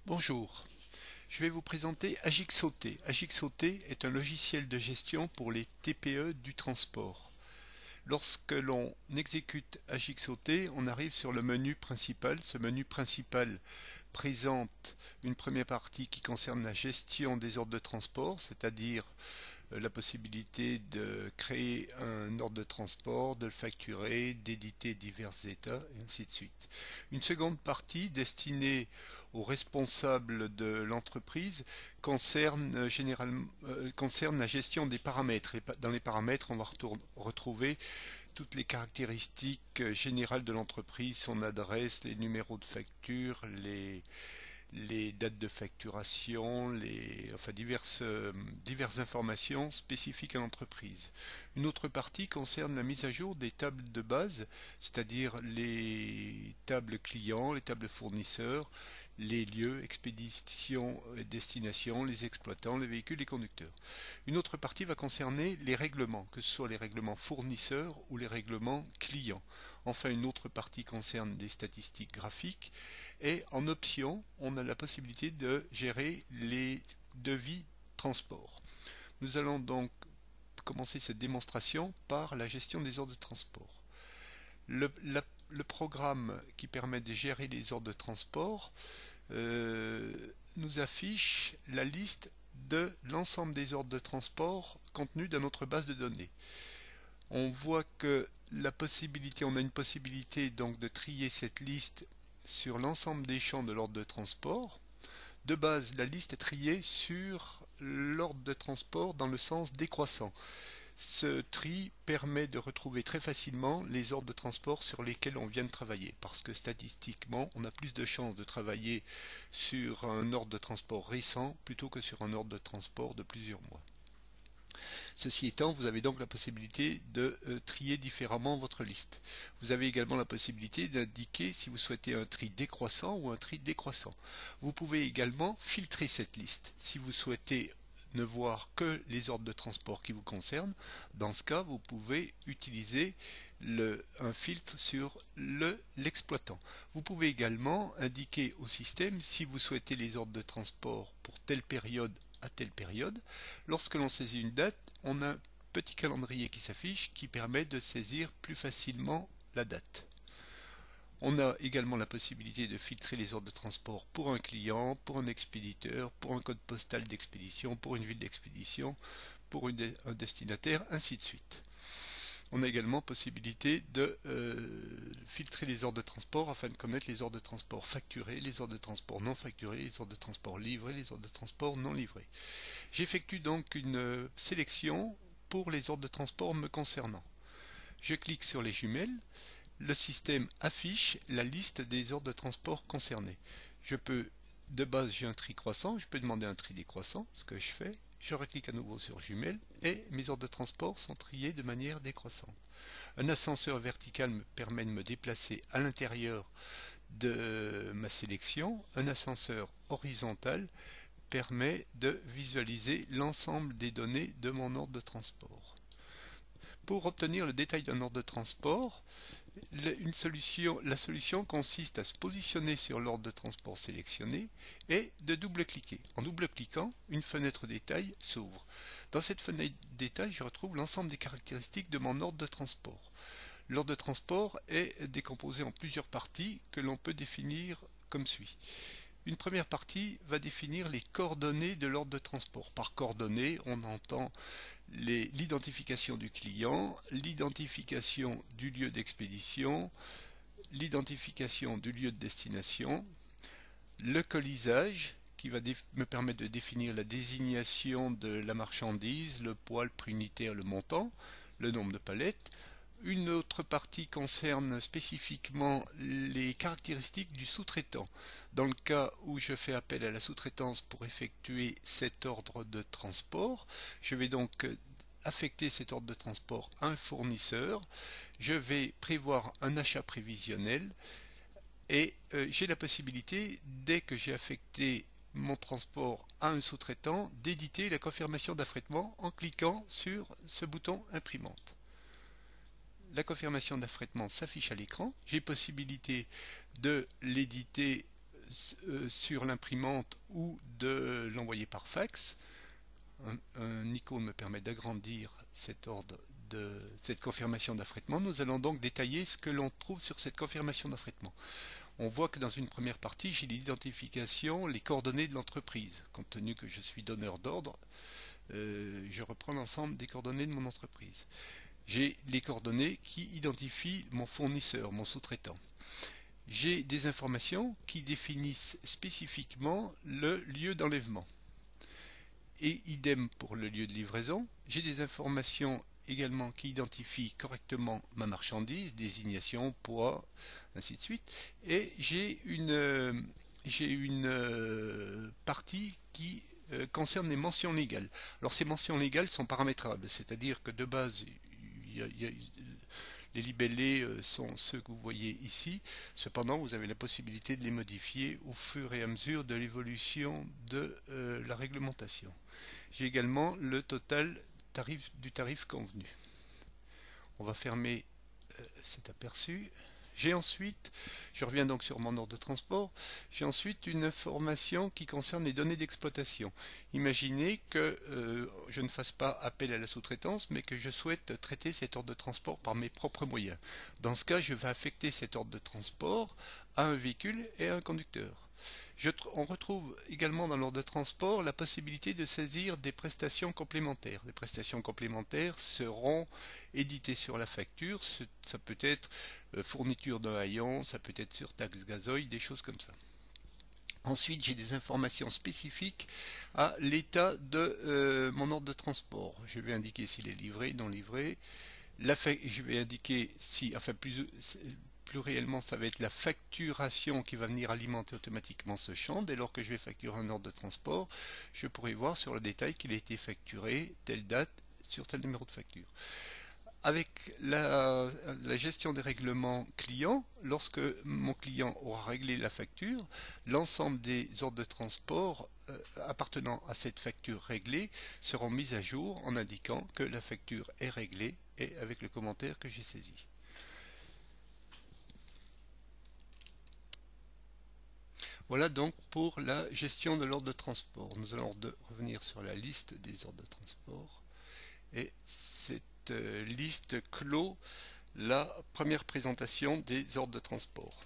Bonjour, je vais vous présenter Agixoté. Agixoté est un logiciel de gestion pour les TPE du transport. Lorsque l'on exécute Agixoté, on arrive sur le menu principal. Ce menu principal présente une première partie qui concerne la gestion des ordres de transport, c'est-à-dire la possibilité de créer un ordre de transport, de le facturer, d'éditer divers états, et ainsi de suite. Une seconde partie destinée aux responsables de l'entreprise concerne la gestion des paramètres. Dans les paramètres, on va retrouver toutes les caractéristiques générales de l'entreprise, son adresse, les numéros de facture, les dates de facturation, diverses informations spécifiques à l'entreprise. Une autre partie concerne la mise à jour des tables de base, c'est-à-dire les tables clients, les tables fournisseurs, les lieux, expédition et destination, les exploitants, les véhicules, les conducteurs. Une autre partie va concerner les règlements, que ce soit les règlements fournisseurs ou les règlements clients. Enfin, une autre partie concerne des statistiques graphiques et en option, on a la possibilité de gérer les devis transport. Nous allons donc commencer cette démonstration par la gestion des ordres de transport. Le programme qui permet de gérer les ordres de transport nous affiche la liste de l'ensemble des ordres de transport contenus dans notre base de données. On voit que on a une possibilité donc de trier cette liste sur l'ensemble des champs de l'ordre de transport. De base, la liste est triée sur l'ordre de transport dans le sens décroissant. Ce tri permet de retrouver très facilement les ordres de transport sur lesquels on vient de travailler, parce que statistiquement, on a plus de chances de travailler sur un ordre de transport récent plutôt que sur un ordre de transport de plusieurs mois. Ceci étant, vous avez donc la possibilité de trier différemment votre liste. Vous avez également la possibilité d'indiquer si vous souhaitez un tri décroissant ou un tri décroissant. Vous pouvez également filtrer cette liste. Si vous souhaitez ne voir que les ordres de transport qui vous concernent, dans ce cas, vous pouvez utiliser un filtre sur l'exploitant. Vous pouvez également indiquer au système si vous souhaitez les ordres de transport pour telle période à telle période. Lorsque l'on saisit une date, on a un petit calendrier qui s'affiche qui permet de saisir plus facilement la date. On a également la possibilité de filtrer les ordres de transport pour un client, pour un expéditeur, pour un code postal d'expédition, pour une ville d'expédition, pour un destinataire, ainsi de suite. On a également possibilité de filtrer les ordres de transport afin de connaître les ordres de transport facturés, les ordres de transport non facturés, les ordres de transport livrés, les ordres de transport non livrés. J'effectue donc une sélection pour les ordres de transport me concernant. Je clique sur les jumelles. Le système affiche la liste des ordres de transport concernés. De base, j'ai un tri croissant, je peux demander un tri décroissant, ce que je fais. Je reclique à nouveau sur jumelles et mes ordres de transport sont triés de manière décroissante. Un ascenseur vertical me permet de me déplacer à l'intérieur de ma sélection. Un ascenseur horizontal permet de visualiser l'ensemble des données de mon ordre de transport. Pour obtenir le détail d'un ordre de transport, la solution consiste à se positionner sur l'ordre de transport sélectionné et de double-cliquer. En double-cliquant, une fenêtre détail s'ouvre. Dans cette fenêtre détail, je retrouve l'ensemble des caractéristiques de mon ordre de transport. L'ordre de transport est décomposé en plusieurs parties que l'on peut définir comme suit. Une première partie va définir les coordonnées de l'ordre de transport. Par coordonnées, on entend l'identification du client, l'identification du lieu d'expédition, l'identification du lieu de destination, le colisage qui va me permettre de définir la désignation de la marchandise, le poids, le prix unitaire, le montant, le nombre de palettes. Une autre partie concerne spécifiquement les caractéristiques du sous-traitant. Dans le cas où je fais appel à la sous-traitance pour effectuer cet ordre de transport, je vais donc affecter cet ordre de transport à un fournisseur. Je vais prévoir un achat prévisionnel et j'ai la possibilité, dès que j'ai affecté mon transport à un sous-traitant, d'éditer la confirmation d'affrètement en cliquant sur ce bouton imprimante. La confirmation d'affrètement s'affiche à l'écran. J'ai possibilité de l'éditer sur l'imprimante ou de l'envoyer par fax. Un icône me permet d'agrandir cet ordre de cette confirmation d'affrètement. Nous allons donc détailler ce que l'on trouve sur cette confirmation d'affrètement. On voit que dans une première partie, j'ai l'identification, les coordonnées de l'entreprise. Compte tenu que je suis donneur d'ordre, je reprends l'ensemble des coordonnées de mon entreprise. J'ai les coordonnées qui identifient mon fournisseur, mon sous-traitant. J'ai des informations qui définissent spécifiquement le lieu d'enlèvement. Et idem pour le lieu de livraison. J'ai des informations également qui identifient correctement ma marchandise, désignation, poids, ainsi de suite. Et j'ai une partie qui concerne les mentions légales. Alors ces mentions légales sont paramétrables, c'est-à-dire que de base, les libellés sont ceux que vous voyez ici. Cependant, vous avez la possibilité de les modifier au fur et à mesure de l'évolution de la réglementation. J'ai également le total du tarif convenu. On va fermer cet aperçu. J'ai ensuite, je reviens donc sur mon ordre de transport, j'ai ensuite une information qui concerne les données d'exploitation. Imaginez que je ne fasse pas appel à la sous-traitance, mais que je souhaite traiter cet ordre de transport par mes propres moyens. Dans ce cas, je vais affecter cet ordre de transport à un véhicule et à un conducteur. On retrouve également dans l'ordre de transport la possibilité de saisir des prestations complémentaires. Les prestations complémentaires seront éditées sur la facture. Ça peut être fourniture d'un haillon, ça peut être surtaxe gazoil, des choses comme ça. Ensuite, j'ai des informations spécifiques à l'état de mon ordre de transport. Je vais indiquer s'il est livré, non livré. Je vais indiquer si, enfin plus réellement, ça va être la facturation qui va venir alimenter automatiquement ce champ. Dès lors que je vais facturer un ordre de transport, je pourrai voir sur le détail qu'il a été facturé telle date sur tel numéro de facture. Avec la gestion des règlements clients, lorsque mon client aura réglé la facture, l'ensemble des ordres de transport appartenant à cette facture réglée seront mis à jour en indiquant que la facture est réglée et avec le commentaire que j'ai saisi. Voilà donc pour la gestion de l'ordre de transport. Nous allons revenir sur la liste des ordres de transport. Et cette liste clôt la première présentation des ordres de transport.